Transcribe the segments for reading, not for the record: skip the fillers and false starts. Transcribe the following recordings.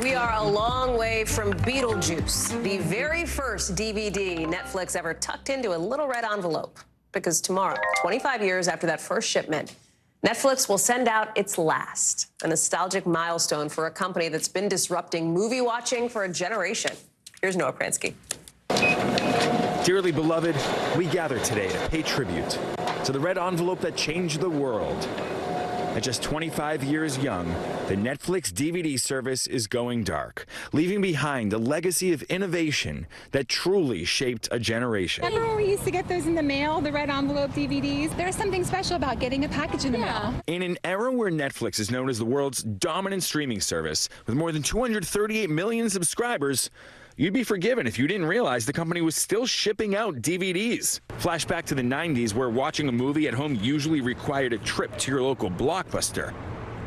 We are a long way from Beetlejuice, the very first DVD Netflix ever tucked into a little red envelope. Because tomorrow, 25 years after that first shipment, Netflix will send out its last, a nostalgic milestone for a company that's been disrupting movie watching for a generation. Here's Noah Pransky. Dearly beloved, we gather today to pay tribute to the red envelope that changed the world. At just 25 years young, the Netflix DVD service is going dark, leaving behind a legacy of innovation that truly shaped a generation. Remember when we used to get those in the mail, the red envelope DVDs? There's something special about getting a package in the mail. In an era where Netflix is known as the world's dominant streaming service, with more than 238 million subscribers, you'd be forgiven if you didn't realize the company was still shipping out DVDs. Flashback to the 90s, where watching a movie at home usually required a trip to your local Blockbuster.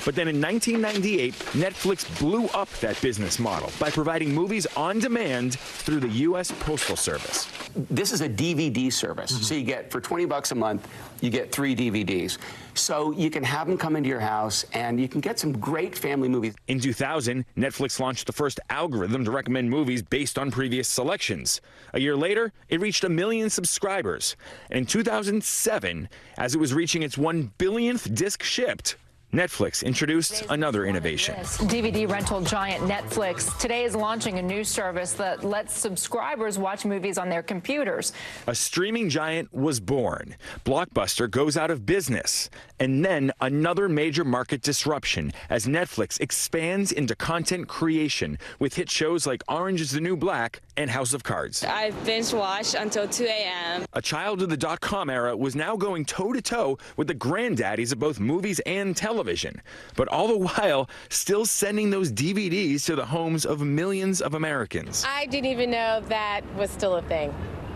But then in 1998, Netflix blew up that business model by providing movies on demand through the U.S. Postal Service. This is a DVD service. So you get, for $20 a month, you get 3 DVDs. So you can have them come into your house and you can get some great family movies. In 2000, Netflix launched the first algorithm to recommend movies based on previous selections. A year later, it reached 1 million subscribers. And in 2007, as it was reaching its 1 billionth disc shipped, Netflix introduced another innovation. DVD rental giant Netflix today is launching a new service that lets subscribers watch movies on their computers. A streaming giant was born. Blockbuster goes out of business. And then another major market disruption as Netflix expands into content creation with hit shows like Orange is the New Black and House of Cards. I binge watched until 2 a.m. A child of the dot-com era was now going toe-to-toe with the granddaddies of both movies and television, but all the while still sending those DVDs to the homes of millions of Americans. I didn't even know that was still a thing.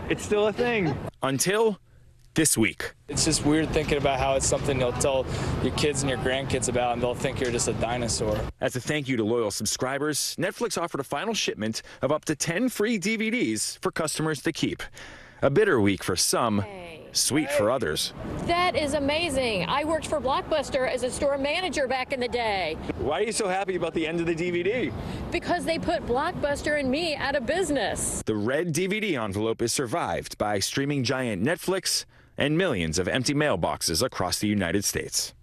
It's still a thing. Until this week. It's just weird thinking about how it's something you'll tell your kids and your grandkids about, and they'll think you're just a dinosaur. As a thank you to loyal subscribers, Netflix offered a final shipment of up to 10 free DVDs for customers to keep. A bitter week for some, sweet for others. That is amazing. I worked for Blockbuster as a store manager back in the day. Why are you so happy about the end of the DVD? Because they put Blockbuster and me out of business. The red DVD envelope is survived by streaming giant Netflix and millions of empty mailboxes across the United States.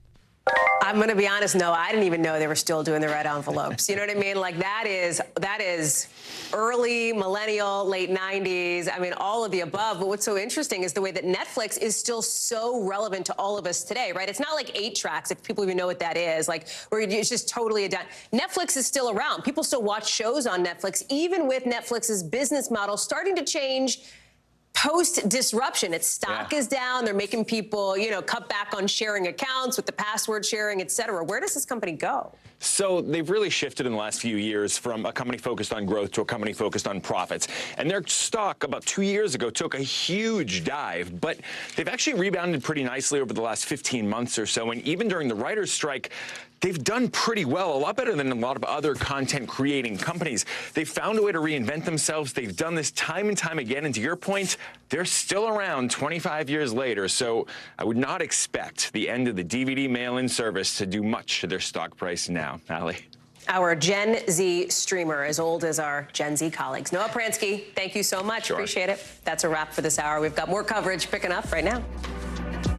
I'm going to be honest, Noah, I didn't even know they were still doing the red envelopes. You know what I mean? Like, that is early millennial, late 90s. I mean, all of the above. But what's so interesting is the way that Netflix is still so relevant to all of us today, right? It's not like 8 tracks, if people even know what that is, like, where it's just totally a done. Netflix is still around. People still watch shows on Netflix, even with Netflix's business model starting to change post-disruption. Its stock is down. They're making people, you know, cut back on sharing accounts with the password sharing, et cetera. Where does this company go? So they've really shifted in the last few years from a company focused on growth to a company focused on profits. And their stock about 2 years ago took a huge dive, but they've actually rebounded pretty nicely over the last 15 months or so. And even during the writer's strike, they've done pretty well, a lot better than a lot of other content creating companies. They've found a way to reinvent themselves. They've done this time and time again. And to your point, they're still around 25 years later. So I would not expect the end of the DVD mail-in service to do much to their stock price now. Allie. Our Gen Z streamer, as old as our Gen Z colleagues. Noah Pransky, thank you so much. Sure. Appreciate it. That's a wrap for this hour. We've got more coverage picking up right now.